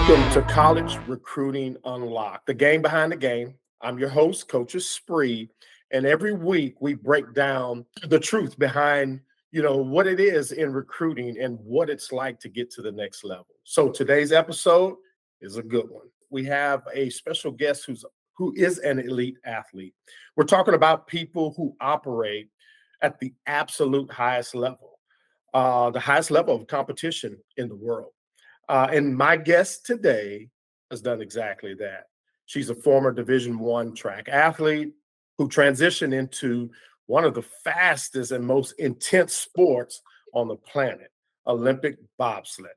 Welcome to College Recruiting Unlocked, the game behind the game. I'm your host, Coach Spree, and every week we break down the truth behind, what it is in recruiting and what it's like to get to the next level. So today's episode is a good one. We have a special guest who is an elite athlete. We're talking about people who operate at the absolute highest level, the highest level of competition in the world. And my guest today has done exactly that. She's a former Division I track athlete who transitioned into one of the fastest and most intense sports on the planet, Olympic bobsled.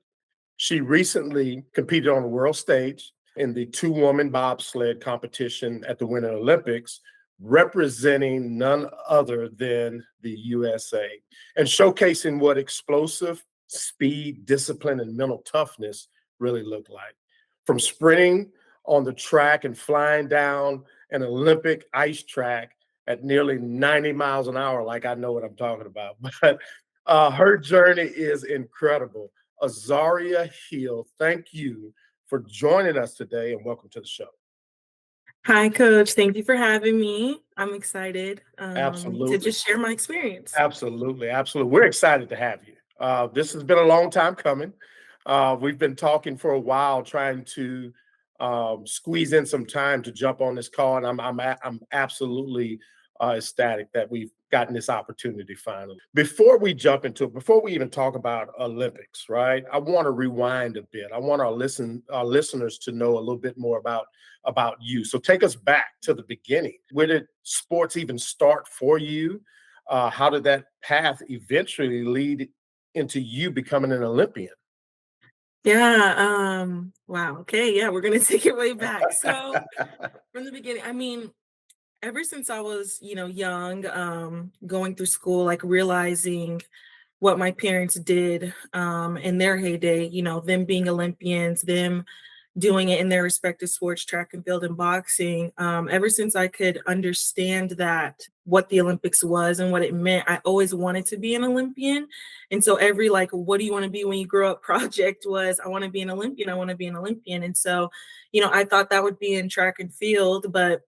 She recently competed on the world stage in the two-woman bobsled competition at the Winter Olympics, representing none other than the USA and showcasing what explosive speed, discipline, and mental toughness really look like. From sprinting on the track and flying down an Olympic ice track at nearly 90 miles an hour, like I know what I'm talking about. But her journey is incredible. Azaria Hill, thank you for joining us today and welcome to the show. Hi, Coach. Thank you for having me. I'm excited to Absolutely. just share my experience. Absolutely. Absolutely. We're excited to have you. This has been a long time coming. We've been talking for a while, trying to squeeze in some time to jump on this call, and I'm absolutely ecstatic that we've gotten this opportunity finally. Before we jump into it, before we even talk about Olympics, right? I want to rewind a bit. I want our listeners to know a little bit more about you. So take us back to the beginning. Where did sports even start for you? How did that path eventually lead into you becoming an Olympian? Yeah. Wow. Okay. Yeah, we're gonna take it way back. So from the beginning, I mean, ever since I was, young, going through school, like realizing what my parents did in their heyday, them being Olympians, them doing it in their respective sports, track and field and boxing. Ever since I could understand that what the Olympics was and what it meant, I always wanted to be an Olympian. And so every like, what do you want to be when you grow up project was, I want to be an Olympian. I want to be an Olympian. And so, I thought that would be in track and field, but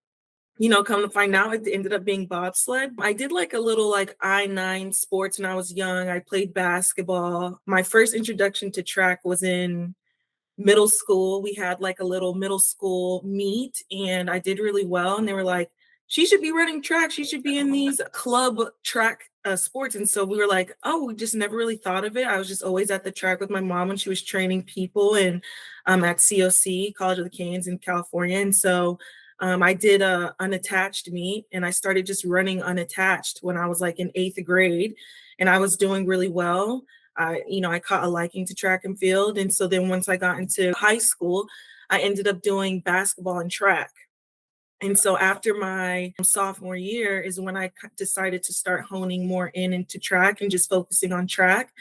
come to find out, it ended up being bobsled. I did like a little like I-9 sports when I was young. I played basketball. My first introduction to track was in middle school. We had like a little middle school meet and I did really well. And they were like, she should be running track. She should be in these club track sports. And so we were like, oh, we just never really thought of it. I was just always at the track with my mom when she was training people and at COC, College of the Canes in California. And so I did a unattached meet and I started just running unattached when I was like in 8th grade and I was doing really well. I caught a liking to track and field. And so then once I got into high school, I ended up doing basketball and track. And so after my sophomore year is when I decided to start honing more into track and just focusing on track.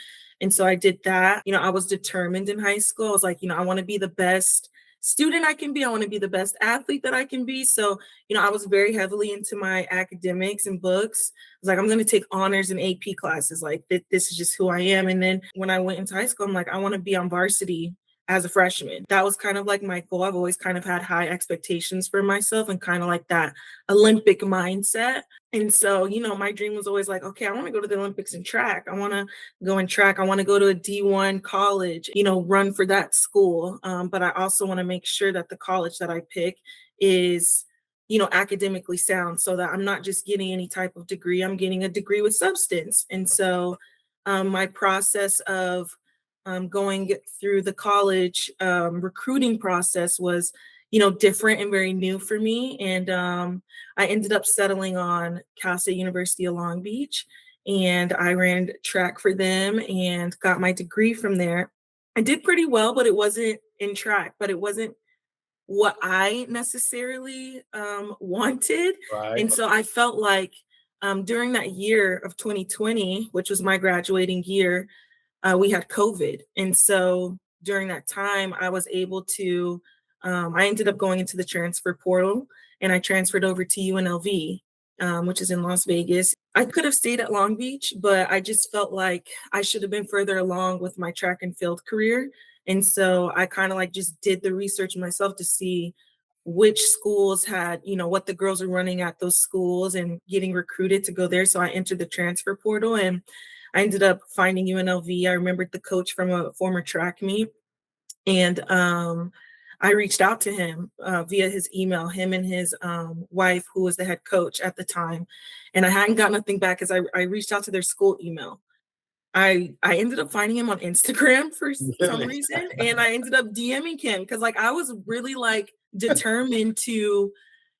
And so I did that. I was determined in high school. I was like, I want to be the best student I can be. I want to be the best athlete that I can be. So, I was very heavily into my academics and books. I was like, I'm going to take honors and AP classes. Like, this is just who I am. And then when I went into high school, I'm like, I want to be on varsity as a freshman. That was kind of like my goal. I've always kind of had high expectations for myself and kind of like that Olympic mindset. And so, my dream was always like, okay, I want to go to the Olympics in track. I want to go in track. I want to go to a D1 college, run for that school. But I also want to make sure that the college that I pick is, academically sound so that I'm not just getting any type of degree. I'm getting a degree with substance. And so my process of going through the college recruiting process was, different and very new for me. And I ended up settling on Cal State University of Long Beach, and I ran track for them and got my degree from there. I did pretty well, but it wasn't in track, but it wasn't what I necessarily wanted. Right. And so I felt like during that year of 2020, which was my graduating year, we had COVID. And so during that time, I was able to, I ended up going into the transfer portal and I transferred over to UNLV, which is in Las Vegas. I could have stayed at Long Beach, but I just felt like I should have been further along with my track and field career. And so I kind of like just did the research myself to see which schools had, what the girls were running at those schools and getting recruited to go there. So I entered the transfer portal and I ended up finding UNLV. I remembered the coach from a former track meet. And I reached out to him via his email, him and his wife, who was the head coach at the time. And I hadn't got nothing back because I reached out to their school email. I ended up finding him on Instagram for some Really? reason, and I ended up DMing him because like I was really like determined to,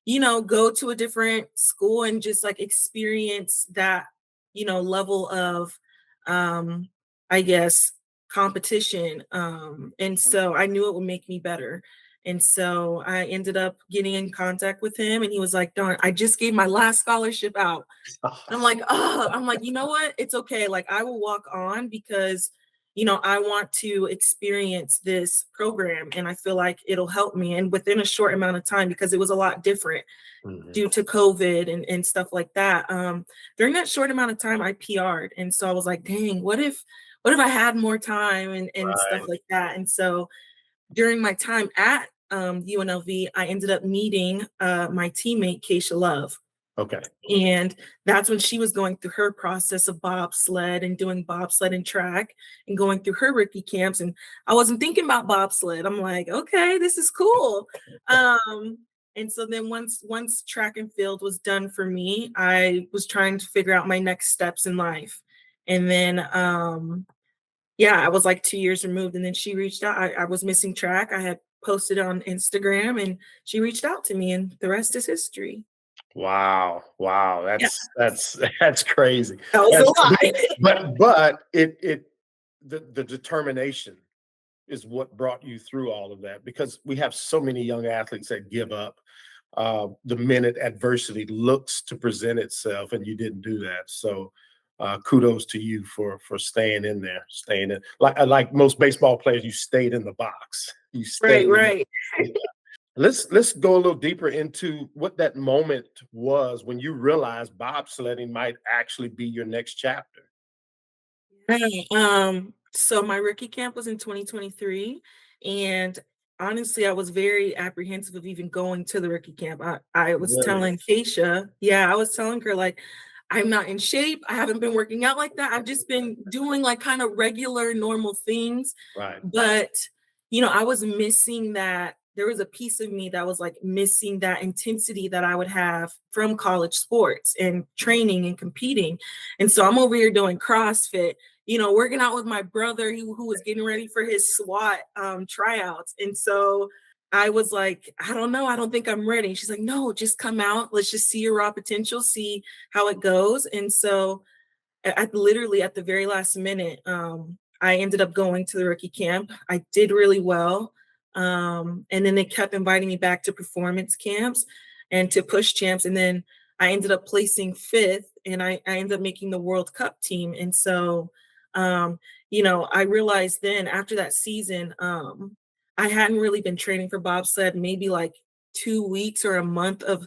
go to a different school and just like experience that, level of um I guess competition. And so I knew it would make me better. And so I ended up getting in contact with him and he was like, darn, I just gave my last scholarship out. I'm like, oh, I'm like, you know what? It's okay. Like, I will walk on because, I want to experience this program and I feel like it'll help me. And within a short amount of time, because it was a lot different Mhm. due to COVID and stuff like that. During that short amount of time, I PR'd. And so I was like, dang, what if I had more time and stuff Right. like that? And so during my time at UNLV, I ended up meeting my teammate, Keisha Love. Okay. And that's when she was going through her process of bobsled and doing bobsled and track and going through her rookie camps. And I wasn't thinking about bobsled. I'm like, okay, this is cool. Um, and so then once track and field was done for me, I was trying to figure out my next steps in life. And then yeah, I was like 2 years removed. And then she reached out. I was missing track. I had posted on Instagram and she reached out to me, and the rest is history. Wow. Wow. Yeah, That's crazy. that was a That's lot. but it the determination is what brought you through all of that, because we have so many young athletes that give up the minute adversity looks to present itself, and you didn't do that. So kudos to you for staying in there, staying in, like most baseball players, you stayed in the box. You stayed. Right, right. Let's go a little deeper into what that moment was when you realized bobsledding might actually be your next chapter. Right. So my rookie camp was in 2023, and honestly, I was very apprehensive of even going to the rookie camp. I was Really? telling Keisha, yeah, I was telling her like, I'm not in shape. I haven't been working out like that. I've just been doing like kind of regular, normal things. Right. But, I was missing that. There was a piece of me that was like missing that intensity that I would have from college sports and training and competing. And so I'm over here doing CrossFit, working out with my brother who was getting ready for his SWAT tryouts. And so I was like, I don't know, I don't think I'm ready. She's like, no, just come out. Let's just see your raw potential, see how it goes. And so literally at the very last minute, I ended up going to the rookie camp. I did really well. And then they kept inviting me back to performance camps and to push champs. And then I ended up placing fifth and I ended up making the World Cup team. And so, I realized then after that season, I hadn't really been training for bobsled, maybe like 2 weeks or a month of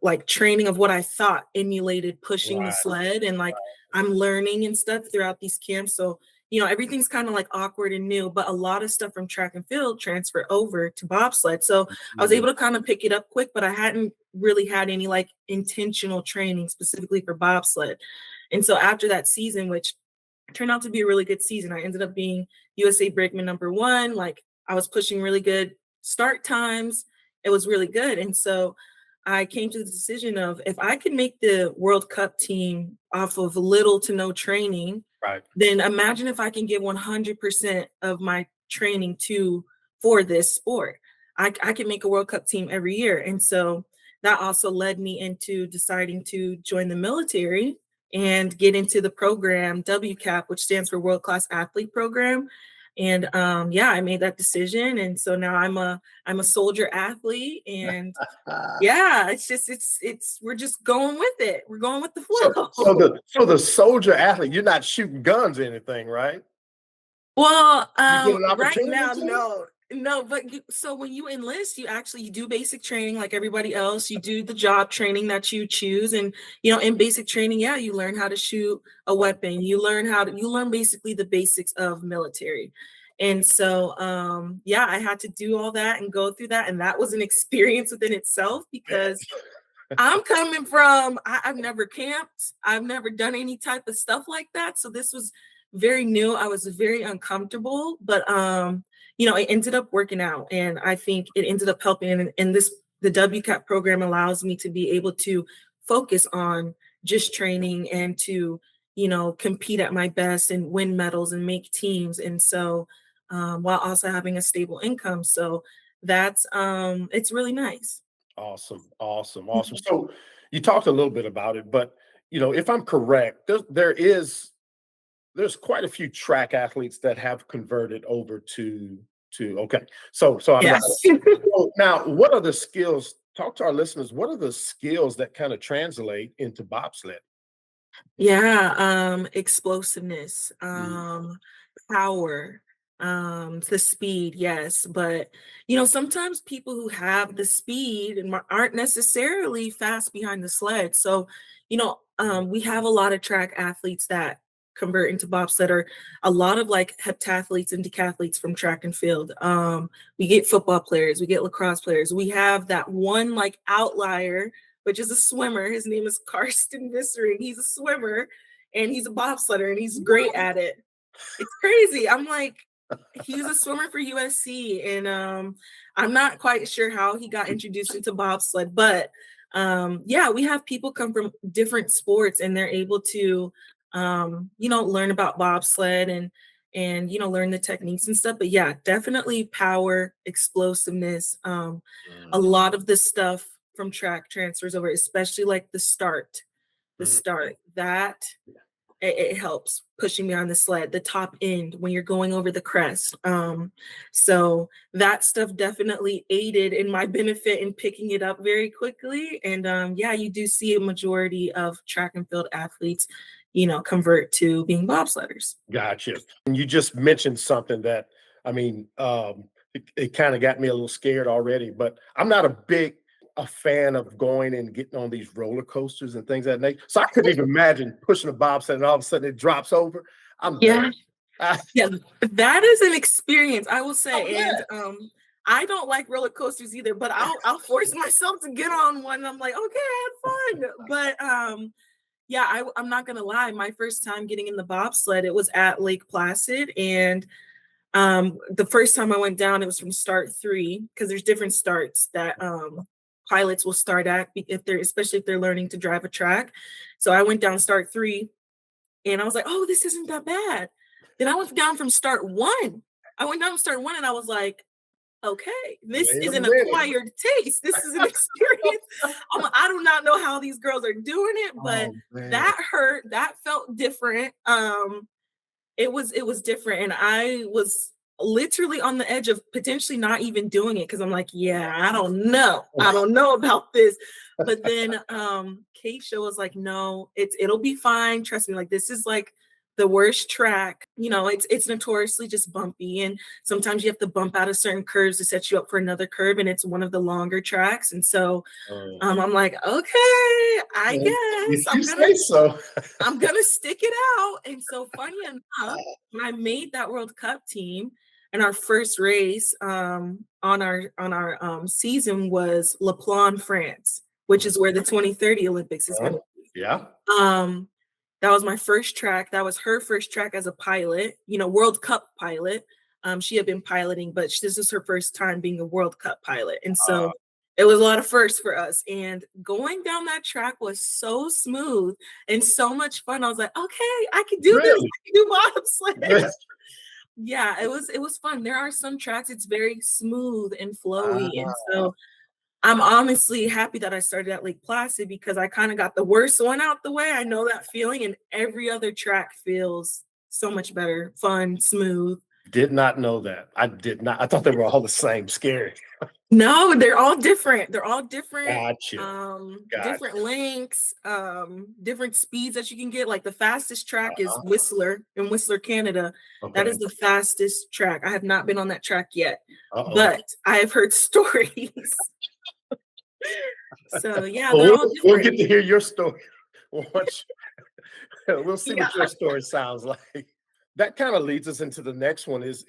like training of what I thought emulated pushing the Right. sled. And like I'm learning and stuff throughout these camps. So, everything's kind of like awkward and new, but a lot of stuff from track and field transfer over to bobsled. So I was Mhm. able to kind of pick it up quick, but I hadn't really had any like intentional training specifically for bobsled. And so after that season, which turned out to be a really good season, I ended up being USA Brakeman #1. Like I was pushing really good start times. It was really good. And so I came to the decision of if I could make the World Cup team off of little to no training, Right. then imagine if I can give 100% of my training to for this sport. I can make a World Cup team every year. And so that also led me into deciding to join the military and get into the program WCAP, which stands for World Class Athlete Program. And yeah, I made that decision. And so now I'm a soldier athlete, and Ah, yeah, it's we're just going with it. We're going with the so flow. so the soldier athlete, you're not shooting guns or anything, right? Well, You get an right opportunity now, to? no, but so when you enlist, you do basic training like everybody else. You do the job training that you choose, and in basic training, yeah, you learn how to shoot a Right. weapon. You learn basically the basics of military. And so, yeah, I had to do all that and go through that. And that was an experience within itself because I'm coming from, I've never camped. I've never done any type of stuff like that. So this was very new. I was very uncomfortable, but it ended up working out. And I think it ended up helping. And the WCAP program allows me to be able to focus on just training and to, compete at my best and win medals and make teams. And so while also having a stable income. So that's it's really nice. Awesome, awesome, awesome. Mhm. So you talked a little bit about it, but if I'm correct, there's quite a few track athletes that have converted over to okay. So I'm not Yes. so now what are the skills? Talk to our listeners. What are the skills that kind of translate into bobsled? Yeah, explosiveness, Mm, power, the speed, yes. But sometimes people who have the speed and aren't necessarily fast behind the sled. So, we have a lot of track athletes that convert into bobsled, or a lot of like heptathletes and decathletes from track and field. We get football players, we get lacrosse players. We have that one like outlier, which is a swimmer. His name is Karsten Vissering. He's a swimmer and he's a bobsledder and he's great at it. It's crazy. I'm like, he was a swimmer for USC, and I'm not quite sure how he got introduced into bobsled, but yeah, we have people come from different sports and they're able to, learn about bobsled and learn the techniques and stuff. But yeah, definitely power, explosiveness. A mm, lot of the stuff from track transfers over, especially like the mm. start that it helps pushing me on the sled, the top end when you're going over the crest. So that stuff definitely aided in my benefit in picking it up very quickly. And yeah, you do see a majority of track and field athletes, convert to being bobsledders. Gotcha. And you just mentioned something that, I mean, it kind of got me a little scared already, but I'm not a fan of going and getting on these roller coasters and things of that nature. So I couldn't even imagine pushing a bobsled and all of a sudden it drops over. I'm done. Yeah, I, yeah, that is an experience, I will oh say. And yeah. I don't like roller coasters either, but I'll force myself to get on one. And I'm like, okay, I had fun. But yeah, I'm not gonna lie. My first time getting in the bobsled, it was at Lake Placid, and the first time I went down, it was from start three because there's different starts that pilots will start at if they're especially if they're learning to drive a track. So I went down start three, and I was like, oh, this isn't that bad. Then I went down from start one. I went down to start one, and I was like, okay, this Wait a is an minute. acquired taste. This is an experience. I do not know how these girls are doing it, but Oh man. that hurt. That felt different. It was different, and I was literally on the edge of potentially not even doing it because I'm like, yeah, I don't know about this. But then Keisha was like, no, it'll be fine, trust me. Like, this is like the worst track. It's notoriously just bumpy, and sometimes you have to bump out of certain curves to set you up for another curve, and it's one of the longer tracks. And so Oh, I'm like, okay, I well, guess if you say so. I'm gonna stick it out. And so funny enough, when I made that World Cup team, and our first race on our season was La Plagne, France, which is where the 2030 Olympics is gonna be. Yeah. Um, that was my first track. That was her first track as a pilot, World Cup pilot. She had been piloting, but this is her first time being a World Cup pilot. And Uh, so it was a lot of firsts for us. And going down that track was so smooth and so much fun. I was like, okay, I can do this. really? I can do bobsled. Yeah, it was fun. There are some tracks, it's very smooth and flowy. And Ah, so I'm honestly happy that I started at Lake Placid because I kind of got the worst one out the way. I know that feeling, and every other track feels so much better, fun, smooth. did not know that. I did not. I thought they were all the same. Scary. No, they're all different. They're all different, Gotcha. Gotcha. different lengths, different speeds that you can get. Like the fastest track is Uh-huh. Whistler in Whistler, Canada. That Okay. is the fastest track. I have not been on that track yet, Uh-oh. but I have heard stories. So yeah, Well, they're we'll all we'll different. get to hear your story. Once we'll see Yeah. what your story sounds like. that kind of leads us into the next one is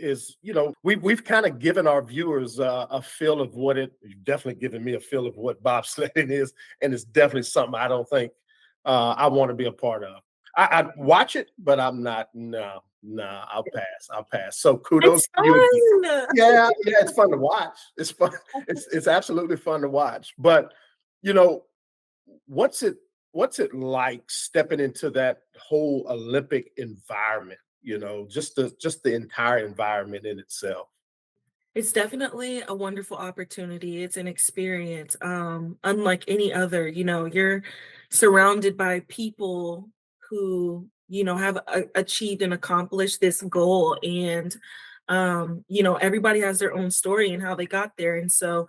we've kind of given our viewers a feel of what it you've definitely given me a feel of what bobsledding is, and it's definitely something I don't think I want to be a part of. I watch it, but I'm not. No, no, I'll pass. So kudos It's to you again. fun. Yeah, yeah, it's fun to watch. It's fun. It's absolutely fun to watch. But you know, what's it what's it like stepping into that whole Olympic environment? Just the entire environment in itself. It's definitely a wonderful opportunity. It's an experience, unlike any other. You're surrounded by people who, have achieved and accomplished this goal. And, everybody has their own story and how they got there. And so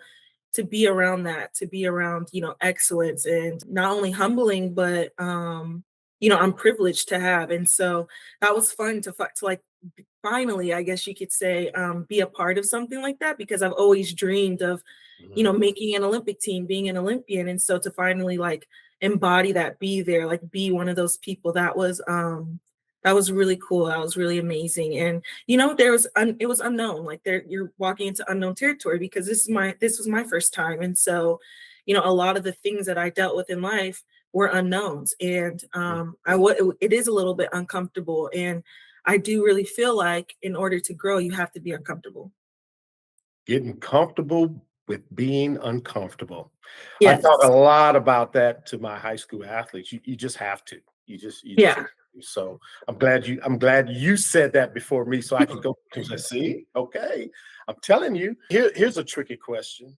to be around that, to be around, excellence and not only humbling, but, I'm privileged to have. And so that was fun to like finally, I guess you could say, be a part of something like that because I've always dreamed of, Mhm. making an Olympic team, being an Olympian. And so to finally like embody that, be there, like be one of those people, that was really cool. That was really amazing. And it was unknown. Like there you're walking into unknown territory because this was my first time. And so, a lot of the things that I dealt with in life were unknowns. And it is a little bit uncomfortable. And I do really feel like in order to grow, you have to be uncomfortable. Getting comfortable with being uncomfortable. I talk a Yes. lot about that to my high school athletes. You just have to. You just Yeah. have to. So I'm glad you said that before me so I can go to say, see, okay. I'm telling you. Here's a tricky question.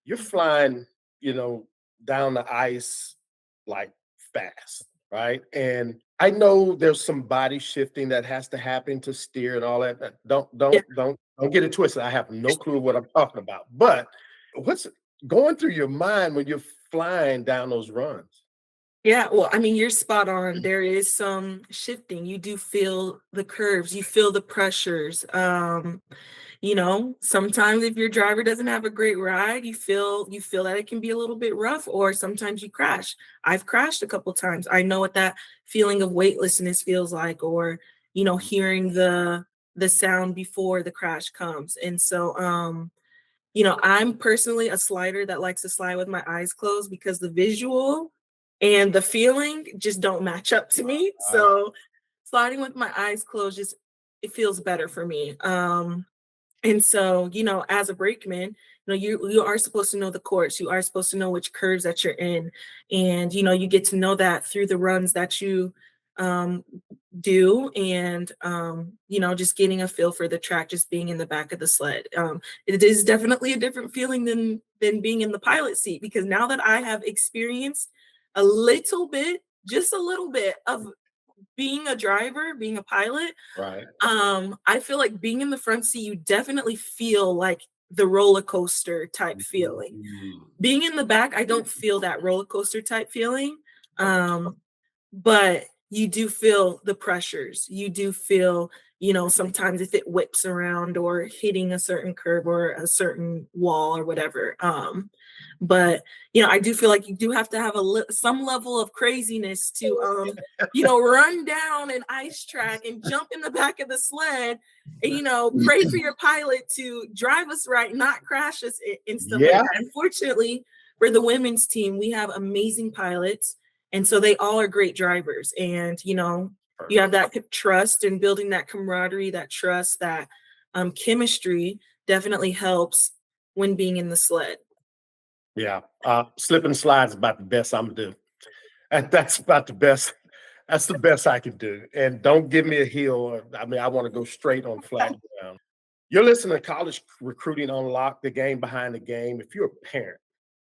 You're flying, you know, down the ice like fast, right? And I know there's some body shifting that has to happen to steer and all that. Yeah. Don't get it twisted. I have no clue what I'm talking about. But what's going through your mind when you're flying down those runs? Yeah, well, I mean, you're spot on. There is some shifting. You do feel the curves, you feel the pressures. Sometimes if your driver doesn't have a great ride, you feel that it can be a little bit rough, or sometimes you crash. I've crashed a couple times. I know what that feeling of weightlessness feels like, or hearing the sound before the crash comes. And so I'm personally a slider that likes to slide with my eyes closed because the visual and the feeling just don't match up to me. Uh, So sliding with my eyes closed just it feels better for me. And so, as a brakeman, you are supposed to know the course. You are supposed to know which curves that you're in. And you get to know that through the runs that you um do. And just getting a feel for the track, just being in the back of the sled. It is definitely a different feeling than being in the pilot seat, because now that I have experienced a little bit, just a little bit of being a driver, being a pilot, right. I feel like being in the front seat, you definitely feel like the roller coaster type feeling. Mm, Being in the back, I don't feel that roller coaster type feeling. okay. Um, but you do feel the pressures. You do feel, sometimes if it whips around or hitting a certain curb or a certain wall or whatever. But I do feel like you do have to have some level of craziness to run down an ice track and jump in the back of the sled and pray for your pilot to drive us right, not crash us and stuff like Yeah. that. Unfortunately, for the women's team, we have amazing pilots, and so they all are great drivers. And you have Perfect. that trust, and building that camaraderie, that trust, that chemistry definitely helps when being in the sled. Yeah. Slip and slide is about the best I'm gonna do. That's about the best. That's the best I can do. And don't give me a heel. I mean, I want to go straight on flat ground. You're listening to College Recruiting Unlocked, the game behind the game. If you're a parent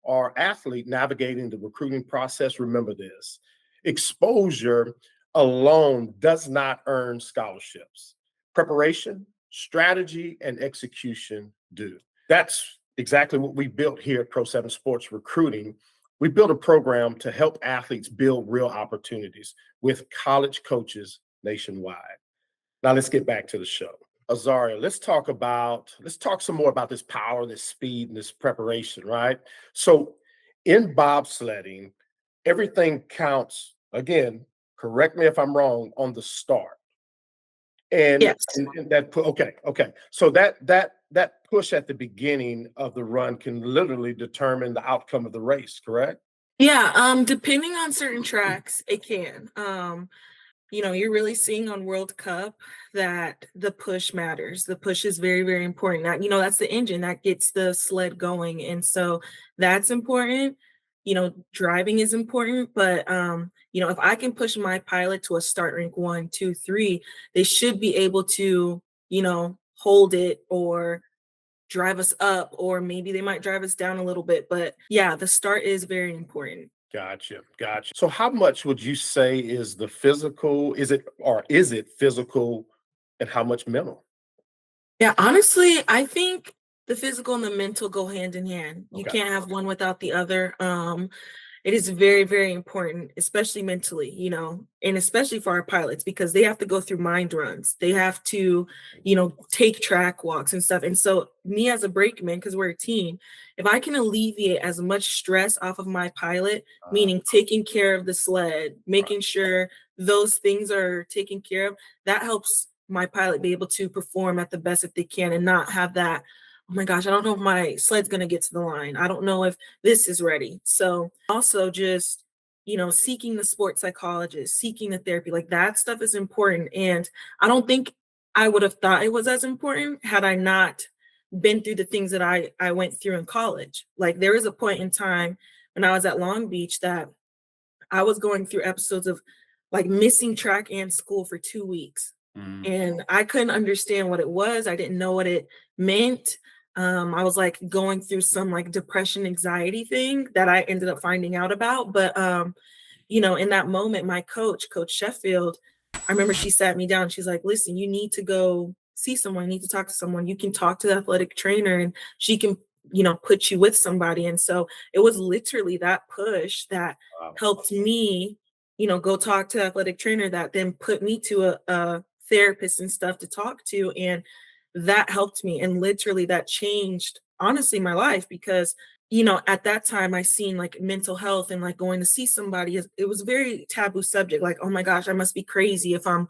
or athlete navigating the recruiting process, remember this: exposure alone does not earn scholarships. Preparation, strategy, and execution do. That's exactly what we built here at Pro 7 Sports Recruiting. We built a program to help athletes build real opportunities with college coaches nationwide. Now let's get back to the show. Azaria, let's talk some more about this power, this speed, and this preparation, right? So in bobsledding, everything counts again, correct me if I'm wrong, on the start. And Yes. and that okay, okay. So that push at the beginning of the run can literally determine the outcome of the race, correct? Yeah, depending on certain tracks, it can. You're really seeing on World Cup that the push matters. The push is very, very important. That's the engine that gets the sled going. And so that's important. Driving is important, but if I can push my pilot to a start rank 1, 2, 3, they should be able to, hold it or drive us up, or maybe they might drive us down a little bit. But yeah, the start is very important. Gotcha, gotcha. So how much would you say is the physical? Is it physical and how much mental? Yeah, honestly, I think the physical and the mental go hand in hand. You Okay. can't have one without the other. It is very, very important, especially mentally, and especially for our pilots because they have to go through mind runs. They have to, take track walks and stuff. And so, me as a brakeman, because we're a team, if I can alleviate as much stress off of my pilot, Uh, meaning taking care of the sled, right. making sure those things are taken care of, that helps my pilot be able to perform at the best that they can and not have that, oh my gosh, I don't know if my sled's going to get to the line. I don't know if this is ready. So also just, seeking the sports psychologist, seeking the therapy, like that stuff is important. And I don't think I would have thought it was as important had I not been through the things that I went through in college. Like there was a point in time when I was at Long Beach that I was going through episodes of like missing track and school for 2 weeks. Mm, And I couldn't understand what it was. I didn't know what it meant. I was like going through some like depression, anxiety thing that I ended up finding out about. But in that moment, my coach, Coach Sheffield, I remember she sat me down. She's like, listen, you need to go see someone, you need to talk to someone. You can talk to the athletic trainer and she can, put you with somebody. And so it was literally that push that wow. helped me, go talk to the athletic trainer that then put me to a therapist and stuff to talk to. And that helped me. And literally that changed, honestly, my life because at that time I seen like mental health and like going to see somebody, it was a very taboo subject. Like, oh my gosh, I must be crazy if I'm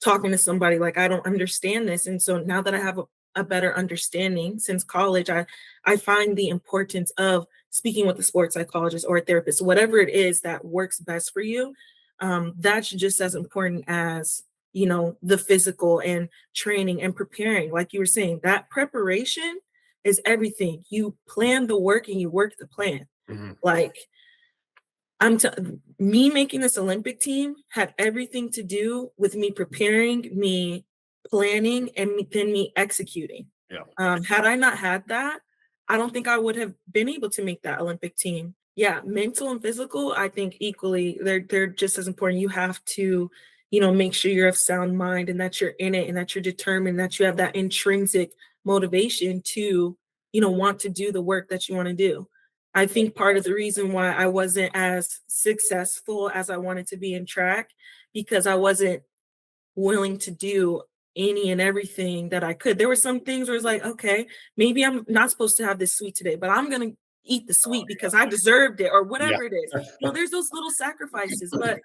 talking to somebody, like I don't understand this. And so now that I have a better understanding since college, I find the importance of speaking with a sports psychologist or a therapist, whatever it is that works best for you. That's just as important as the physical and training and preparing. Like you were saying, that preparation is everything. You plan the work and you work the plan. Mhm. Like me making this Olympic team had everything to do with me preparing, me planning, and then me executing. Yeah. Had I not had that, I don't think I would have been able to make that Olympic team. Yeah, mental and physical, I think equally, they're just as important. You have to, make sure you're of sound mind and that you're in it and that you're determined, that you have that intrinsic motivation to, want to do the work that you want to do. I think part of the reason why I wasn't as successful as I wanted to be in track because I wasn't willing to do any and everything that I could. There were some things where it's like, okay, maybe I'm not supposed to have this sweet today, but I'm gonna eat the Oh, sweet because I deserved it or yeah. whatever it is. There's those little sacrifices, but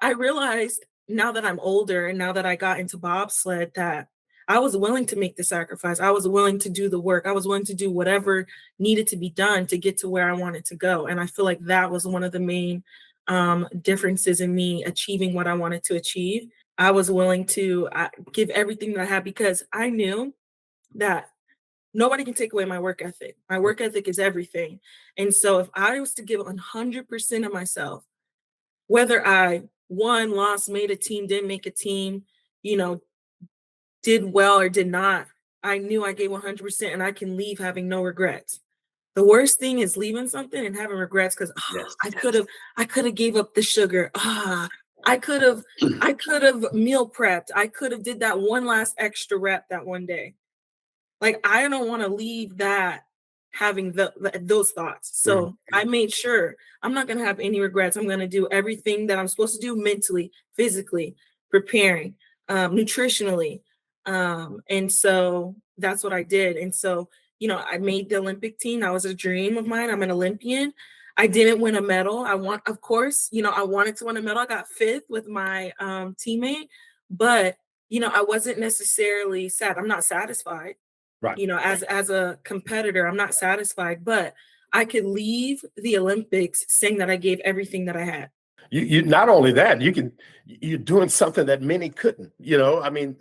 I realized now that I'm older and now that I got into bobsled that I was willing to make the sacrifice. I was willing to do the work. I was willing to do whatever needed to be done to get to where I wanted to go. And I feel like that was one of the main differences in me achieving what I wanted to achieve. I was willing to give everything that I had because I knew that nobody can take away my work ethic. My work ethic is everything. And so if I was to give 100% of myself, whether I won, lost, made a team, didn't make a team, you know, did well or did not, I knew I gave 100% and I can leave having no regrets. The worst thing is leaving something and having regrets because Yes. I could have gave up the sugar. I could have I could have meal prepped. I could have did that one last extra rep that one day. Like, I don't wanna leave that having those thoughts. Mhm. So, I made sure I'm not gonna have any regrets. I'm gonna do everything that I'm supposed to do mentally, physically, preparing, nutritionally. And so that's what I did. And so, I made the Olympic team. That was a dream of mine. I'm an Olympian. I didn't win a medal. Of course, I wanted to win a medal. I got 5th with my, teammate, but I wasn't necessarily sad. I'm not satisfied. Right. As a competitor, I'm not satisfied, but I could leave the Olympics saying that I gave everything that I had. You not only that, you're doing something that many couldn't, I mean,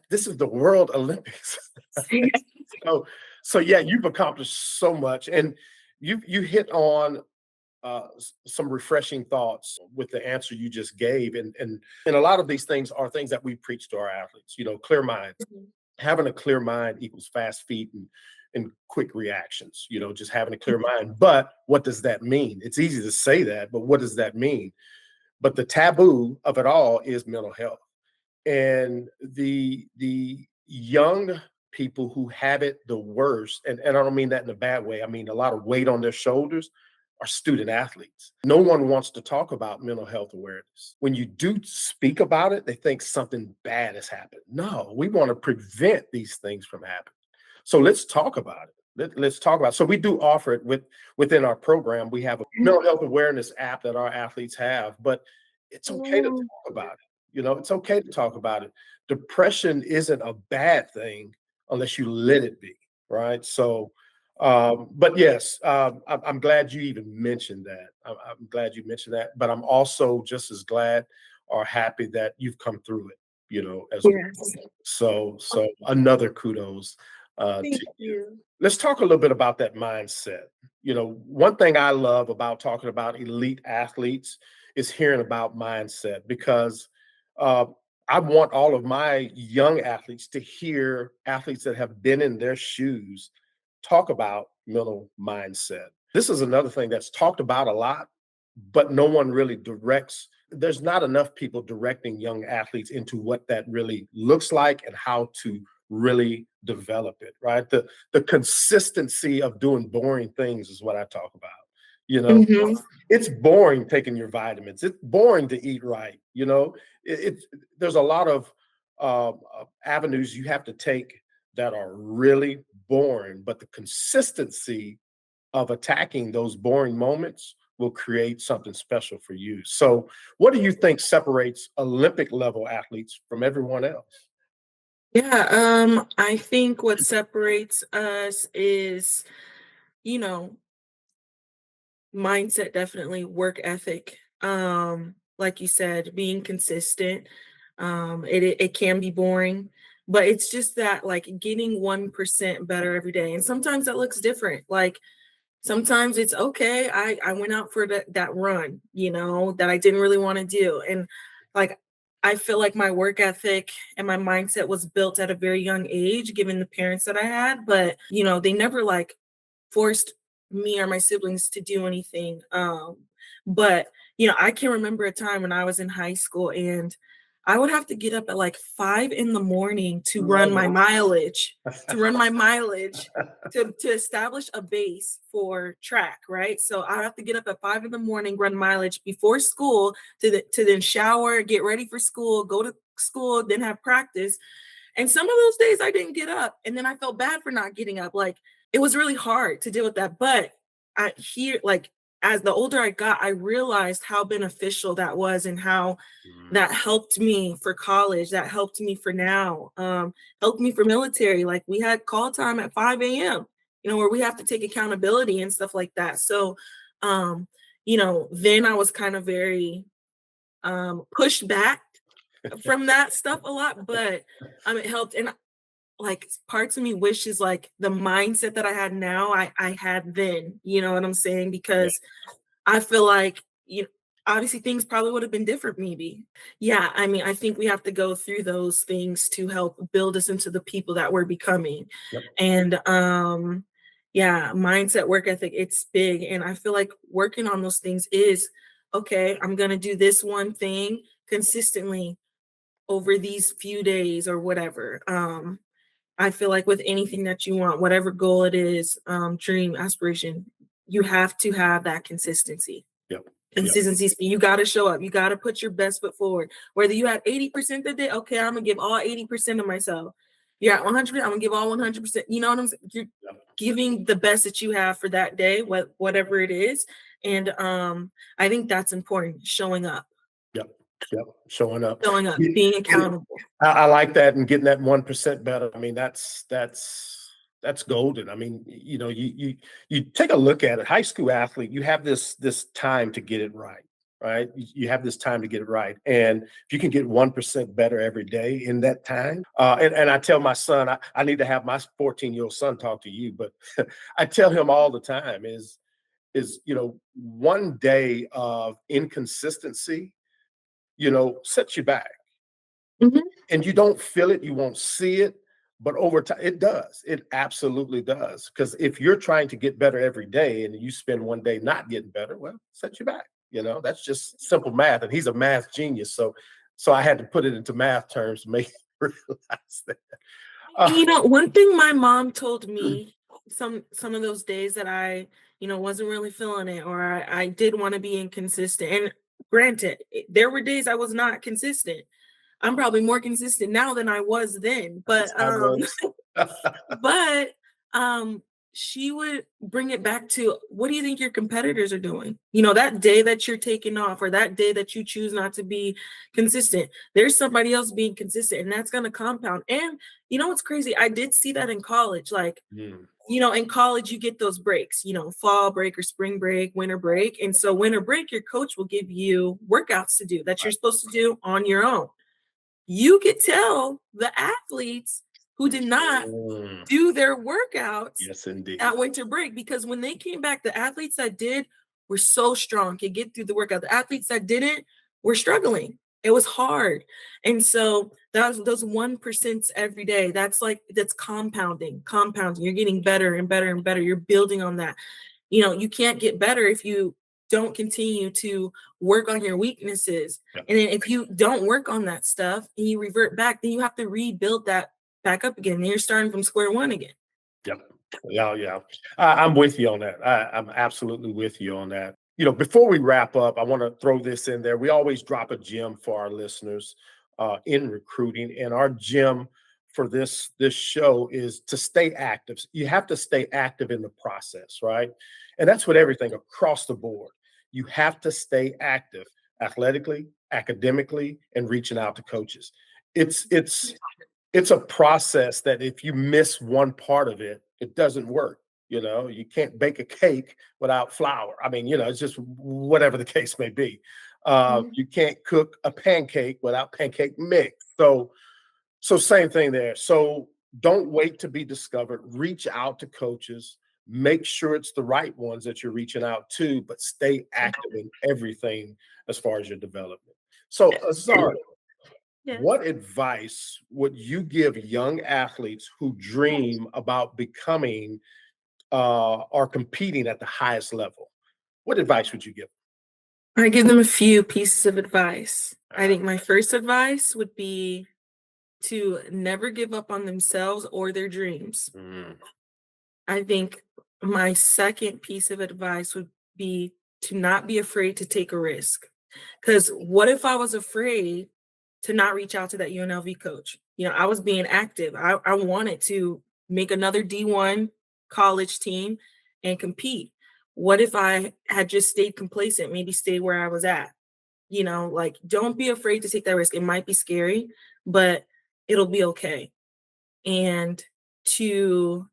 this is the World Olympics. So so yeah, you've accomplished so much, and you hit on some refreshing thoughts with the answer you just gave, and a lot of these things are things that we preach to our athletes. Clear minds. Mhm. Having a clear mind equals fast feet and quick reactions. Just having a clear mind. But what does that mean? It's easy to say that, but what does that mean? But the taboo of it all is mental health, and the young people who have it the worst, and I don't mean that in a bad way, I mean a lot of weight on their shoulders, are student athletes. No one wants to talk about mental health awareness. When you do speak about it, they think something bad has happened. No, we want to prevent these things from happening. So let's talk about it. Let's talk about it. So we do offer it within our program. We have a mental health awareness app that our athletes have, but it's okay to Mm, talk about it. It's okay to talk about it. Depression isn't a bad thing unless you let it be, right? So, but yes, I'm glad you even mentioned that. I'm glad you mentioned that, but I'm also just as glad or happy that you've come through it, as yes. so another kudos Thank to you. you. Let's talk a little bit about that mindset. One thing I love about talking about elite athletes is hearing about mindset, because uh, I want all of my young athletes to hear athletes that have been in their shoes talk about mental mindset. This is another thing that's talked about a lot, but no one really directs. There's not enough people directing young athletes into what that really looks like and how to really develop it, right? The consistency of doing boring things is what I talk about. You know, Mhm. it's boring taking your vitamins. It's boring to eat right. There's a lot of avenues you have to take that are really boring, but the consistency of attacking those boring moments will create something special for you. So, what do you think separates Olympic level athletes from everyone else? Yeah, I think what separates us is, you know, mindset, definitely work ethic. Like you said, being consistent. It can be boring, but it's just that like getting 1% better every day. And sometimes that looks different. Like sometimes it's okay. I went out for that run, that I didn't really want to do. And like I feel like my work ethic and my mindset was built at a very young age, given the parents that I had. But they never like forced me or my siblings to do anything. But I can remember a time when I was in high school and I would have to get up at like 5 in the morning to run my mileage to establish a base for track, right? So I have to get up at 5 in the morning, run mileage before school to then shower, get ready for school, go to school, then have practice. And some of those days I didn't get up, and then I felt bad for not getting up. Like it was really hard to deal with that. But I hear like as the older I got, I realized how beneficial that was and how Mm, that helped me for college, that helped me for now, helped me for military. Like we had call time at 5 a.m., where we have to take accountability and stuff like that. So, um, then I was kind of very pushed back from that stuff a lot, but it helped. And like parts of me wishes like the mindset that I had now, I had then, you know what I'm saying? yeah, Because I feel like, obviously things probably would have been different maybe. Yeah, I mean, I think we have to go through those things to help build us into the people that we're becoming. yep, And yeah, mindset, work ethic, it's big. And I feel like working on those things is okay, I'm gonna do this one thing consistently over these few days or whatever. I feel like with anything that you want, whatever goal it is, dream, aspiration, you have to have that consistency. yep, yep, Consistency, you got to show up. You got to put your best foot forward. Whether you had 80% the day, okay, I'm gonna give all 80% of myself. You're at 100, I'm gonna give all 100%. You know what I'm saying? You're yep, giving the best that you have for that day, whatever it is. And I think that's important, showing up. yep. Yep, showing up. Showing up, You- being and accountable. I like that, and getting that 1% better. I mean, that's golden. I mean, you take a look at it. High school athlete, you have this time to get it right, right? You have this time to get it right, and if you can get 1% better every day in that time, and I tell my son, I need to have my 14-year-old son talk to you, but I tell him all the time is one day of inconsistency, sets you back, Mhm. and you don't feel it, you won't see it, but over time it does. It absolutely does. Because if you're trying to get better every day and you spend one day not getting better, well, set you back. That's just simple math. And he's a math genius, so I had to put it into math terms to make him realize that. And, Uh, one thing my mom told me some of those days that I, wasn't really feeling it, or I did want to be inconsistent. And granted, there were days I was not consistent. I'm probably more consistent now than I was then. that's how it works. But um she would bring it back to, what do you think your competitors are doing? That day that you're taking off, or that day that you choose not to be consistent, there's somebody else being consistent, and that's going to compound. And what's crazy, I did see that in college. Like, Mm, in college you get those breaks, fall break or spring break, winter break. And so winter break, your coach will give you workouts to do that you're right. supposed to do on your own. You could tell the athletes who did not Mm, do their workouts yes, indeed. at winter break, because when they came back, the athletes that did were so strong, could get through the workout. The athletes that didn't were struggling. It was hard. And so those 1% every day, that's compounding. You're getting better and better and better. You're building on that. You can't get better if you don't continue to work on your weaknesses. Yep. And then if you don't work on that stuff and you revert back, then you have to rebuild that back up again. And you're starting from square one again. Yep. Yeah, yeah. I'm with you on that. I'm absolutely with you on that. Before we wrap up, I want to throw this in there. We always drop a gem for our listeners in recruiting, and our gem for this show is to stay active. You have to stay active in the process, right? And that's with everything across the board. You have to stay active athletically, academically, and reaching out to coaches. It's a process that if you miss one part of it, it doesn't work. You can't bake a cake without flour. I mean, it's just whatever the case may be. Mhm. You can't cook a pancake without pancake mix. So same thing there. So don't wait to be discovered. Reach out to coaches. Make sure it's the right ones that you're reaching out to, but stay active in everything as far as your development. So, Azar, Yes. what advice would you give young athletes who dream about becoming or competing at the highest level? What advice would you give? I give them a few pieces of advice. I Uh, think my first advice would be to never give up on themselves or their dreams. mm, I think my second piece of advice would be to not be afraid to take a risk. Because what if I was afraid to not reach out to that UNLV coach? I was being active. I wanted to make another D1 college team and compete. What if I had just stayed complacent, maybe stayed where I was at? Like, don't be afraid to take that risk. It might be scary, but it'll be okay. And to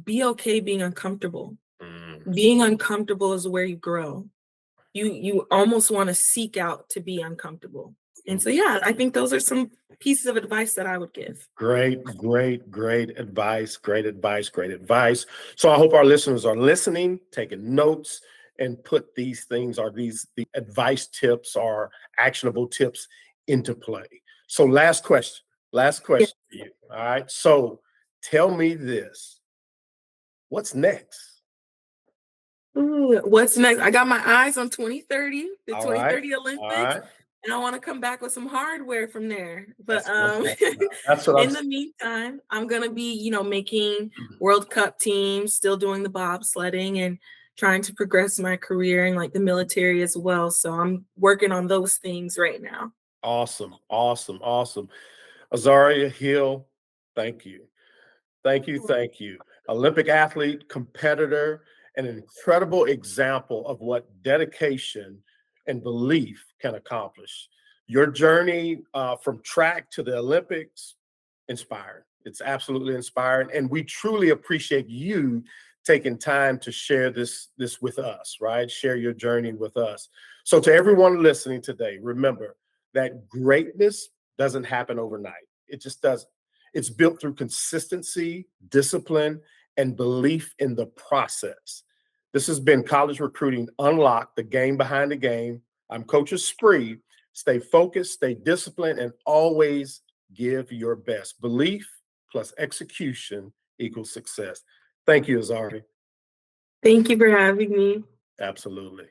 be okay being uncomfortable. mm, Being uncomfortable is where you grow. You almost want to seek out to be uncomfortable. And mm. so yeah, I think those are some pieces of advice that I would give. Great, great, great advice. Great advice. Great advice. So I hope our listeners are listening, taking notes, and put these things or the advice tips or actionable tips into play. So last question. Last Yeah. question for you. All right. So tell me this. What's next? Ooh, what's next? I got my eyes on 2030, the All right. 2030 All Olympics, right. and I want to come back with some hardware from there. But That's what I'm talking about. That's what I'm in the meantime, I'm gonna be, making saying. World Cup teams, still doing the bobsledding and trying to progress my career in like the military as well. So I'm working on those things right now. Awesome. Awesome. Awesome. Azaria Hill, thank you. Thank you. Thank you. Olympic athlete, competitor, and an incredible example of what dedication and belief can accomplish. Your journey from track to the Olympics, inspiring. It's absolutely inspiring, and we truly appreciate you taking time to share this with us. Right, share your journey with us. So, to everyone listening today, remember that greatness doesn't happen overnight. It just doesn't. It's built through consistency, discipline, and belief in the process. This has been College Recruiting Unlocked, the game behind the game. I'm Coach Spree. Stay focused, stay disciplined, and always give your best. Belief plus execution equals success. Thank you, Azaria. Thank you for having me. Absolutely.